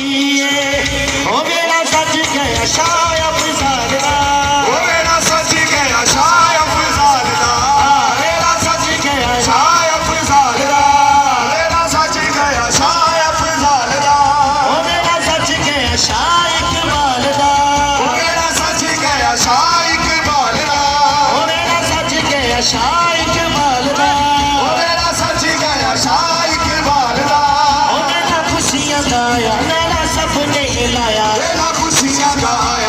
ओ मेरा सच गया शाह अफजाल दा, ओ मेरा सच गया शाह अफजाल दा, मेरा सच गया शाह अफजाल दा, मेरा सच गया शाह अफजाल दा, ओ मेरा सच गया शाह इकबाल दा, ओ मेरा सच गया शाह इकबाल दा, ओ मेरा सच गया शाह इकबाल दा, ओ मेरा सच गया शाह इकबाल दा, ओ मेरा खुशियां गाया मेरा सपने लाया, मेरा खुशियां गाया